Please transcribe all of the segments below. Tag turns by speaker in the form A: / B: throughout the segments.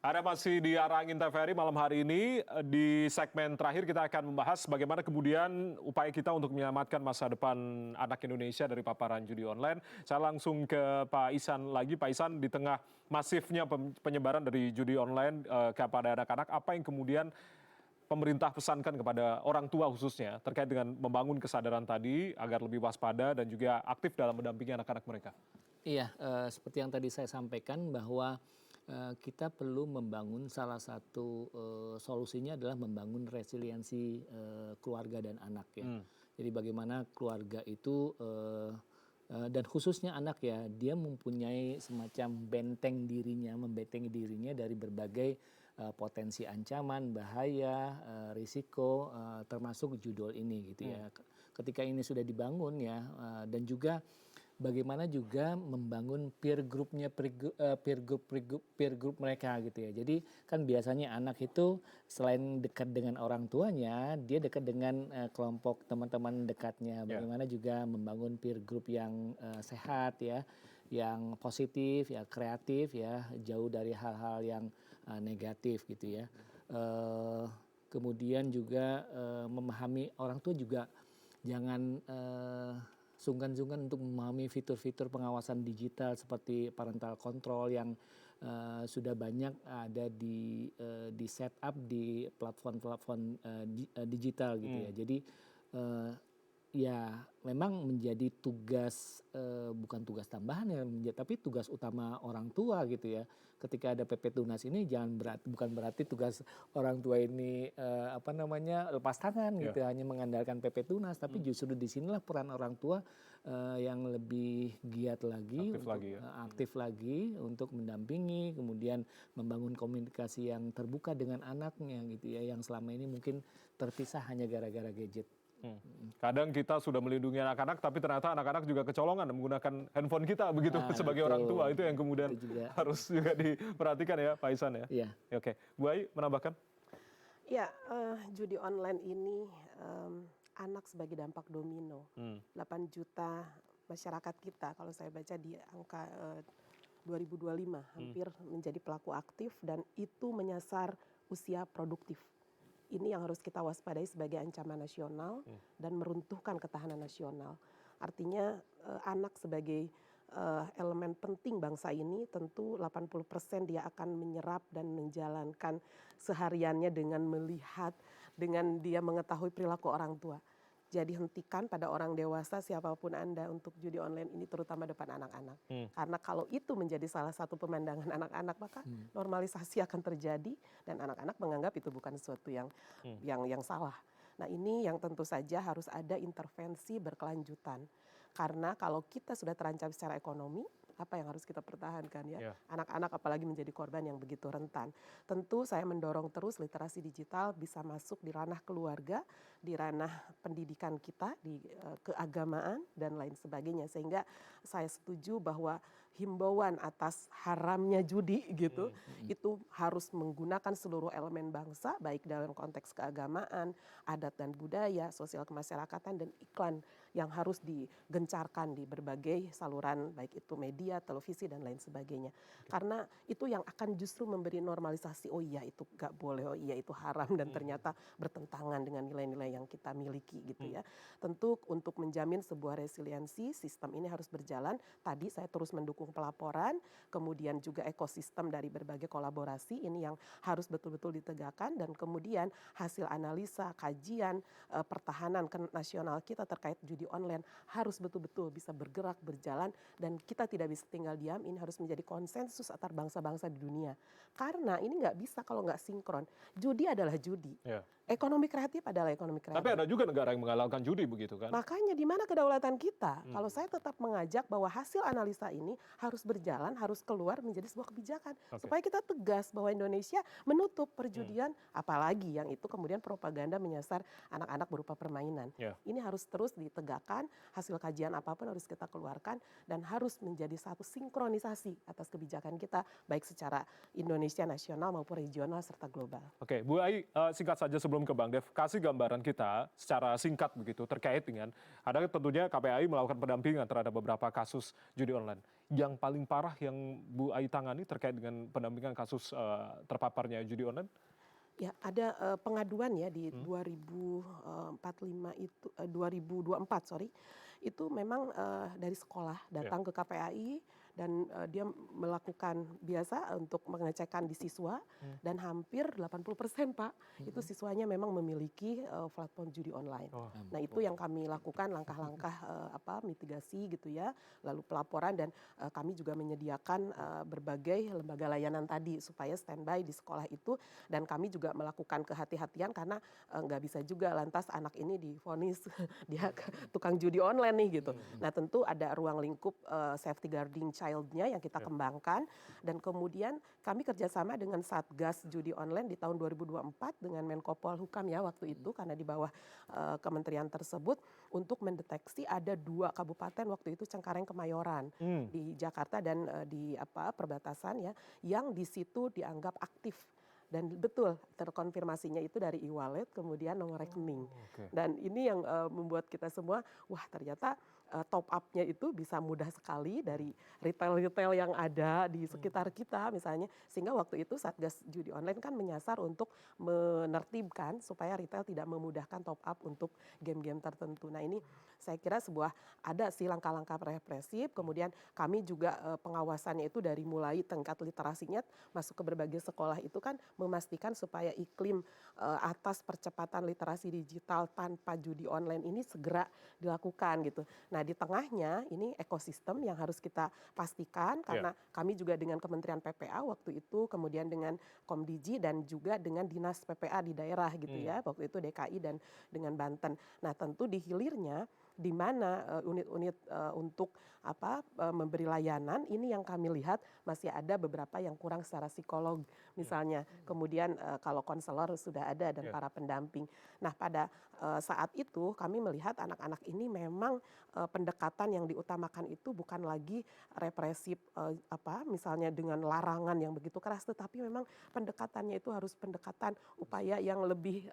A: Ada masih di Arah Angin TVRI malam hari ini. Di segmen terakhir kita akan membahas bagaimana kemudian upaya kita untuk menyelamatkan masa depan anak Indonesia dari paparan judi online. Saya langsung ke Pak Ihsan lagi. Pak Ihsan, di tengah masifnya penyebaran dari judi online kepada anak-anak, apa yang kemudian pemerintah pesankan kepada orang tua khususnya terkait dengan membangun kesadaran tadi agar lebih waspada dan juga aktif dalam mendampingi anak-anak mereka?
B: Iya, seperti yang tadi saya sampaikan bahwa kita perlu membangun salah satu solusinya adalah membangun resiliensi keluarga dan anak ya. Jadi bagaimana keluarga itu dan khususnya anak ya, dia mempunyai semacam membentengi dirinya dari berbagai potensi ancaman, bahaya, risiko, termasuk judul ini gitu ya. Ketika ini sudah dibangun ya, dan juga bagaimana juga membangun peer group mereka gitu ya. Jadi kan biasanya anak itu selain dekat dengan orang tuanya, dia dekat dengan kelompok teman-teman dekatnya. Bagaimana juga membangun peer group yang sehat ya, yang positif ya, kreatif ya, jauh dari hal-hal yang negatif gitu ya. Kemudian juga memahami orang tua juga jangan sungkan-sungkan untuk memahami fitur-fitur pengawasan digital seperti parental control yang sudah banyak ada di setup di platform-platform digital gitu ya. Jadi ya memang menjadi tugas bukan tugas tambahan ya, tapi tugas utama orang tua gitu ya. Ketika ada PP Tunas ini bukan berarti tugas orang tua ini lepas tangan gitu, hanya mengandalkan PP Tunas, tapi justru disinilah peran orang tua yang lebih giat lagi, aktif lagi untuk mendampingi, kemudian membangun komunikasi yang terbuka dengan anaknya gitu ya, yang selama ini mungkin terpisah hanya gara-gara gadget.
A: Kadang kita sudah melindungi anak-anak, tapi ternyata anak-anak juga kecolongan menggunakan handphone kita begitu sebagai orang tua. Itu yang kemudian harus juga diperhatikan ya, Pak Ihsan ya.
B: Iya.
A: Oke, Bu Ai menambahkan?
C: Ya, judi online ini anak sebagai dampak domino. 8 juta masyarakat kita, kalau saya baca di angka 2025 hampir menjadi pelaku aktif dan itu menyasar usia produktif. Ini yang harus kita waspadai sebagai ancaman nasional dan meruntuhkan ketahanan nasional. Artinya anak sebagai elemen penting bangsa ini tentu 80% dia akan menyerap dan menjalankan sehariannya dengan melihat, dengan dia mengetahui perilaku orang tua. Jadi hentikan pada orang dewasa siapapun Anda untuk judi online ini terutama depan anak-anak. Karena kalau itu menjadi salah satu pemandangan anak-anak maka normalisasi akan terjadi dan anak-anak menganggap itu bukan sesuatu yang salah. Nah ini yang tentu saja harus ada intervensi berkelanjutan. Karena kalau kita sudah terancam secara ekonomi, apa yang harus kita pertahankan ya? Anak-anak apalagi menjadi korban yang begitu rentan. Tentu saya mendorong terus literasi digital bisa masuk di ranah keluarga, di ranah pendidikan kita, di keagamaan dan lain sebagainya. Sehingga saya setuju bahwa himbauan atas haramnya judi gitu, itu harus menggunakan seluruh elemen bangsa, baik dalam konteks keagamaan, adat dan budaya, sosial kemasyarakatan dan iklan yang harus digencarkan di berbagai saluran, baik itu media, televisi dan lain sebagainya. Karena itu yang akan justru memberi normalisasi, oh iya itu gak boleh, oh iya itu haram dan ternyata bertentangan dengan nilai-nilai yang kita miliki gitu ya. Tentu untuk menjamin sebuah resiliensi, sistem ini harus berjalan. Tadi saya terus mendukung pelaporan, kemudian juga ekosistem dari berbagai kolaborasi ini yang harus betul-betul ditegakkan dan kemudian hasil analisa, kajian, pertahanan nasional kita terkait judi online harus betul-betul bisa bergerak, berjalan dan kita tidak bisa tinggal diam, ini harus menjadi konsensus antar bangsa-bangsa di dunia. Karena ini nggak bisa kalau nggak sinkron. Judi adalah judi. Ekonomi kreatif adalah ekonomi kreatif.
A: Tapi ada juga negara yang menghalalkan judi begitu kan?
C: Makanya di mana kedaulatan kita? Kalau saya tetap mengajak bahwa hasil analisa ini harus berjalan, harus keluar menjadi sebuah kebijakan. Supaya kita tegas bahwa Indonesia menutup perjudian, apalagi yang itu kemudian propaganda menyasar anak-anak berupa permainan. Ini harus terus ditegakkan. kebijakan, hasil kajian apapun harus kita keluarkan dan harus menjadi satu sinkronisasi atas kebijakan kita baik secara Indonesia nasional maupun regional serta global.
A: Oke, Bu Ai, singkat saja sebelum ke Bang Dev, kasih gambaran kita secara singkat begitu terkait dengan ada tentunya KPAI melakukan pendampingan terhadap beberapa kasus judi online. Yang paling parah yang Bu Ai tangani terkait dengan pendampingan kasus terpaparnya judi online?
C: Ya, ada pengaduan ya di 2045 itu 2024 sorry. Itu memang dari sekolah datang ke KPAI dan dia melakukan biasa untuk mengecekkan di siswa dan hampir 80% Pak itu siswanya memang memiliki platform judi online. Nah, itu yang kami lakukan langkah-langkah mitigasi gitu ya, lalu pelaporan dan kami juga menyediakan berbagai lembaga layanan tadi supaya standby di sekolah itu dan kami juga melakukan kehati-hatian karena nggak bisa juga lantas anak ini divonis dia tukang judi online nih gitu. Nah, tentu ada ruang lingkup safety guarding child-nya yang kita kembangkan dan kemudian kami kerjasama dengan Satgas Judi Online di tahun 2024 dengan Menko Polhukam ya waktu itu karena di bawah kementerian tersebut untuk mendeteksi ada 2 kabupaten waktu itu Cengkareng Kemayoran di Jakarta dan di perbatasan ya yang di situ dianggap aktif. Dan betul terkonfirmasinya itu dari e-wallet kemudian nomor rekening. Dan ini yang membuat kita semua wah ternyata top up-nya itu bisa mudah sekali dari retail-retail yang ada di sekitar kita misalnya. Sehingga waktu itu Satgas Judi Online kan menyasar untuk menertibkan supaya retail tidak memudahkan top up untuk game-game tertentu. Nah, ini saya kira ada sih langkah-langkah represif. Kemudian kami juga pengawasannya itu dari mulai tingkat literasinya masuk ke berbagai sekolah itu kan memastikan supaya iklim atas percepatan literasi digital tanpa judi online ini segera dilakukan gitu. Nah, di tengahnya ini ekosistem yang harus kita pastikan karena kami juga dengan Kementerian PPA waktu itu, kemudian dengan Komdiji dan juga dengan Dinas PPA di daerah gitu ya, waktu itu DKI dan dengan Banten. Nah, tentu di hilirnya di mana unit-unit untuk memberi layanan ini yang kami lihat masih ada beberapa yang kurang secara psikolog misalnya. Kemudian kalau konselor sudah ada dan para pendamping. Nah, pada saat itu kami melihat anak-anak ini memang pendekatan yang diutamakan itu bukan lagi represif misalnya dengan larangan yang begitu keras, tetapi memang pendekatannya itu harus pendekatan upaya yang lebih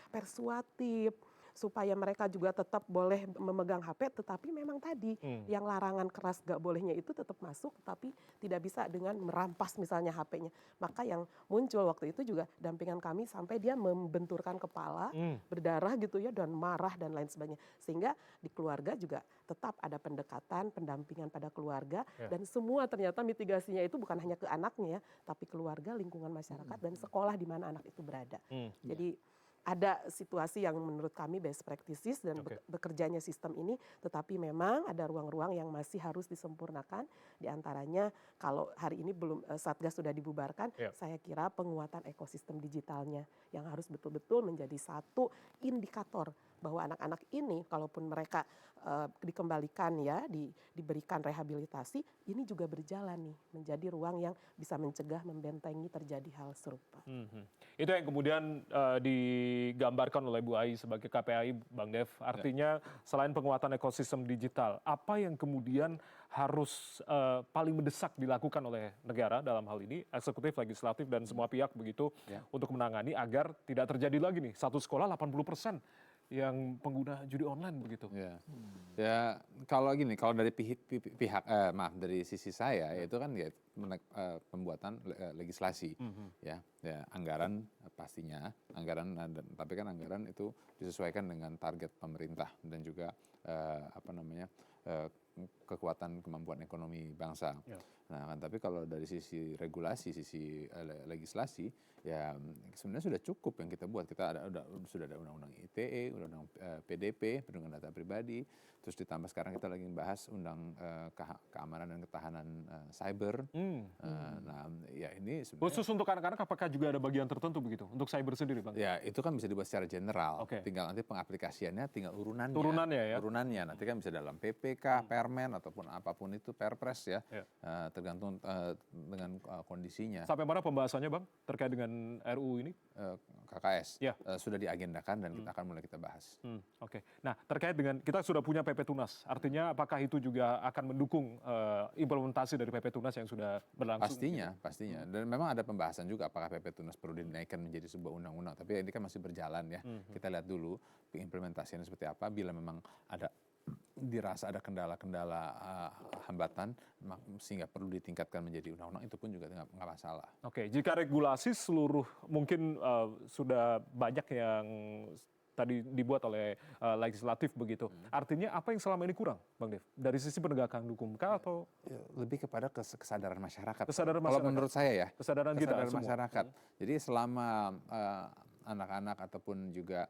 C: persuatif supaya mereka juga tetap boleh memegang HP, tetapi memang tadi yang larangan keras gak bolehnya itu tetap masuk, tapi tidak bisa dengan merampas misalnya HP-nya. Maka yang muncul waktu itu juga dampingan kami sampai dia membenturkan kepala, berdarah gitu ya, dan marah dan lain sebagainya. Sehingga di keluarga juga tetap ada pendekatan, pendampingan pada keluarga, dan semua ternyata mitigasinya itu bukan hanya ke anaknya ya, tapi keluarga, lingkungan masyarakat, dan sekolah di mana anak itu berada. Jadi ada situasi yang menurut kami best practices dan bekerjanya sistem ini, tetapi memang ada ruang-ruang yang masih harus disempurnakan. Di antaranya kalau hari ini belum Satgas sudah dibubarkan, saya kira penguatan ekosistem digitalnya yang harus betul-betul menjadi satu indikator bahwa anak-anak ini kalaupun mereka dikembalikan ya, diberikan rehabilitasi, ini juga berjalan nih menjadi ruang yang bisa mencegah, membentengi terjadi hal serupa.
A: Itu yang kemudian digambarkan oleh Bu Ai sebagai KPAI, Bang Dev. Artinya selain penguatan ekosistem digital, apa yang kemudian harus paling mendesak dilakukan oleh negara dalam hal ini, eksekutif, legislatif, dan semua pihak begitu untuk menangani agar tidak terjadi lagi nih, satu sekolah 80% yang pengguna judi online begitu.
D: Ya kalau gini, kalau dari dari sisi saya itu kan ya pembuatan legislasi, ya anggaran pastinya tapi kan anggaran itu disesuaikan dengan target pemerintah dan juga kekuatan kemampuan ekonomi bangsa. Nah, kan tapi kalau dari sisi regulasi, sisi legislasi, ya sebenarnya sudah cukup yang kita buat. Sudah ada undang-undang ITE, undang-undang PDP, perlindungan data pribadi, terus ditambah sekarang kita lagi bahas undang keamanan dan ketahanan cyber. Nah, ya ini sebenarnya
A: khusus untuk anak-anak, apakah juga ada bagian tertentu begitu untuk cyber sendiri, Bang?
D: Ya, itu kan bisa dibuat secara general. Tinggal nanti pengaplikasiannya, tinggal urunannya.
A: Turunannya ya.
D: Urunannya nanti kan bisa dalam PPK, Permen ataupun apapun itu, Perpres ya. tergantung dengan kondisinya.
A: Sampai mana pembahasannya Bang terkait dengan RUU ini?
D: KKS
A: Ya.
D: sudah diagendakan dan kita akan mulai kita bahas.
A: Oke. Nah, terkait dengan kita sudah punya PP Tunas, artinya apakah itu juga akan mendukung implementasi dari PP Tunas yang sudah berlangsung?
D: Pastinya. Dan memang ada pembahasan juga apakah PP Tunas perlu dinaikkan menjadi sebuah undang-undang. Tapi ini kan masih berjalan ya. Kita lihat dulu implementasinya seperti apa. Bila memang dirasa ada kendala-kendala hambatan sehingga perlu ditingkatkan menjadi undang-undang, itu pun juga nggak masalah.
A: Oke, jika regulasi seluruh mungkin sudah banyak yang tadi dibuat oleh legislatif begitu. Artinya apa yang selama ini kurang, Bang Dev? Dari sisi penegakan hukum kah atau
D: lebih kepada kesadaran masyarakat.
A: Kesadaran
D: Kalau
A: masyarakat.
D: menurut saya ya,
A: Kesadaran kita semua.
D: masyarakat. Jadi selama anak-anak ataupun juga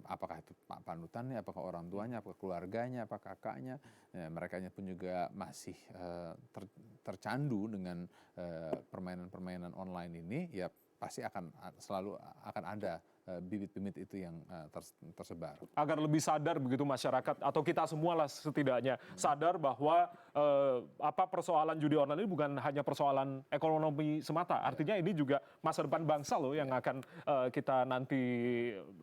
D: apakah itu panutannya, apakah orang tuanya, apakah keluarganya, apakah kakaknya, mereka pun juga masih tercandu dengan permainan-permainan online ini, ya pasti selalu akan ada bibit-bibit itu yang tersebar.
A: Agar lebih sadar begitu masyarakat atau kita semua lah setidaknya sadar bahwa persoalan judi online ini bukan hanya persoalan ekonomi semata. Artinya ini juga masa depan bangsa loh yang akan kita nanti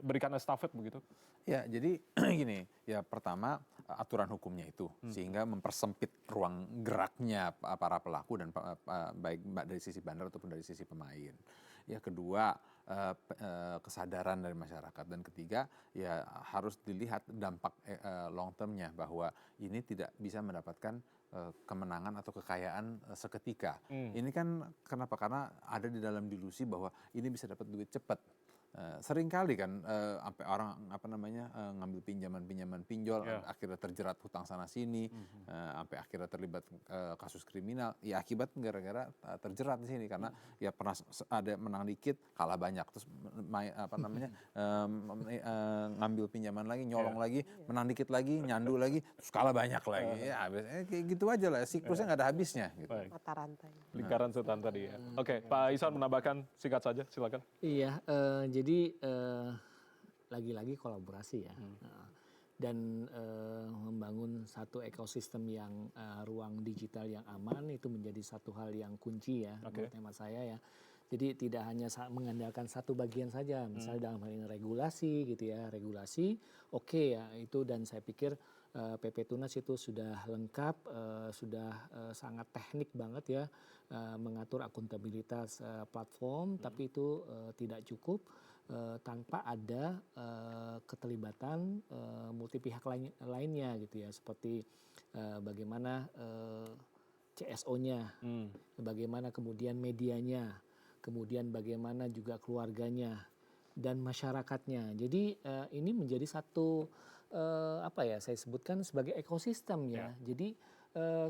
A: berikan estafet begitu.
D: Ya, jadi gini, ya pertama aturan hukumnya itu sehingga mempersempit ruang geraknya para pelaku dan baik dari sisi bandar ataupun dari sisi pemain. Ya kedua, kesadaran dari masyarakat, dan ketiga ya harus dilihat dampak long termnya bahwa ini tidak bisa mendapatkan kemenangan atau kekayaan seketika. Ini kan kenapa? Karena ada di dalam delusi bahwa ini bisa dapat duit cepat. Seringkali kan sampai orang ngambil pinjaman pinjol, akhirnya terjerat hutang sana sini, sampai akhirnya terlibat kasus kriminal. Ya akibat gara-gara terjerat di sini karena ya pernah ada menang dikit kalah banyak, terus ngambil pinjaman lagi, nyolong lagi, menang dikit lagi, nyandu lagi, terus kalah banyak lagi. Ya biasanya kayak gitu aja lah, siklusnya nggak ada habisnya. Gitu.
C: Mata rantai.
A: Lingkaran setan tadi ya. Oke, Pak Ihsan menambahkan singkat saja, silakan.
B: Iya, jadi lagi-lagi kolaborasi ya, dan membangun satu ekosistem yang ruang digital yang aman itu menjadi satu hal yang kunci ya buat hemat saya ya. Jadi tidak hanya mengandalkan satu bagian saja, misalnya dalam hal ini regulasi gitu ya, regulasi oke ya itu, dan saya pikir PP Tunas itu sudah lengkap, sudah sangat teknik banget ya, mengatur akuntabilitas platform, tapi itu tidak cukup tanpa ada keterlibatan multi pihak lainnya gitu ya, seperti bagaimana CSO-nya, bagaimana kemudian medianya, kemudian bagaimana juga keluarganya dan masyarakatnya. Jadi ini menjadi satu saya sebutkan sebagai ekosistem ya. Jadi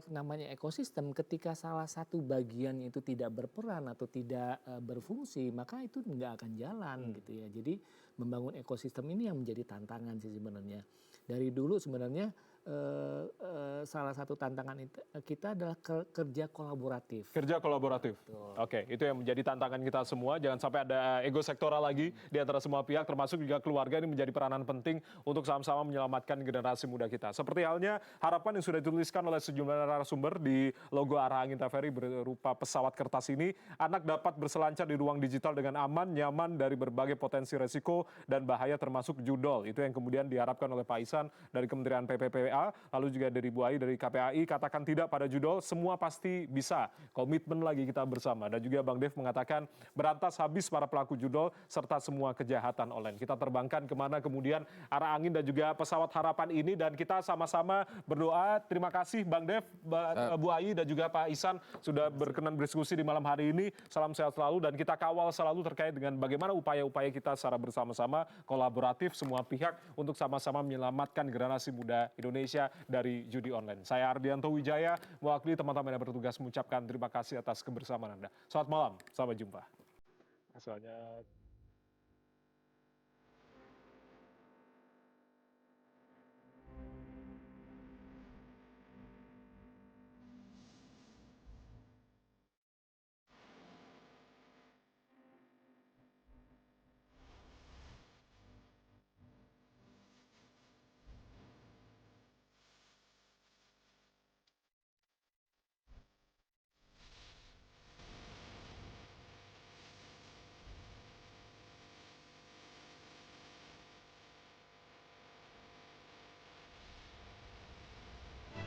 B: namanya ekosistem, ketika salah satu bagian itu tidak berperan atau tidak berfungsi, maka itu nggak akan jalan gitu ya. Jadi membangun ekosistem ini yang menjadi tantangan sih sebenarnya. Dari dulu sebenarnya salah satu tantangan kita adalah kerja kolaboratif.
A: Kerja kolaboratif. Oke, itu yang menjadi tantangan kita semua. Jangan sampai ada ego sektoral lagi di antara semua pihak, termasuk juga keluarga. Ini menjadi peranan penting untuk sama-sama menyelamatkan generasi muda kita. Seperti halnya harapan yang sudah dituliskan oleh sejumlah narasumber di logo Arah Angin TVRI berupa pesawat kertas ini. Anak dapat berselancar di ruang digital dengan aman, nyaman dari berbagai potensi resiko dan bahaya termasuk judol. Itu yang kemudian diharapkan oleh Pak Ihsan dari Kementerian PPPA, lalu juga dari Bu Ai dari KPAI, katakan tidak pada judol, semua pasti bisa. Komitmen lagi kita bersama. Dan juga Bang Dev mengatakan berantas habis para pelaku judol serta semua kejahatan online. Kita terbangkan kemana kemudian Arah Angin dan juga pesawat harapan ini, dan kita sama-sama berdoa. Terima kasih Bang Dev, Bu Ai dan juga Pak Ihsan sudah berkenan berdiskusi di malam hari ini. Salam sehat selalu, dan kita kawal selalu terkait dengan bagaimana upaya-upaya kita secara bersama-sama kolaboratif semua pihak untuk sama-sama menyelamatkan generasi muda Indonesia dari judi online. Saya Ardianto Wijaya, mewakili teman-teman yang bertugas mengucapkan terima kasih atas kebersamaan Anda. Selamat malam, sampai jumpa. Soalnya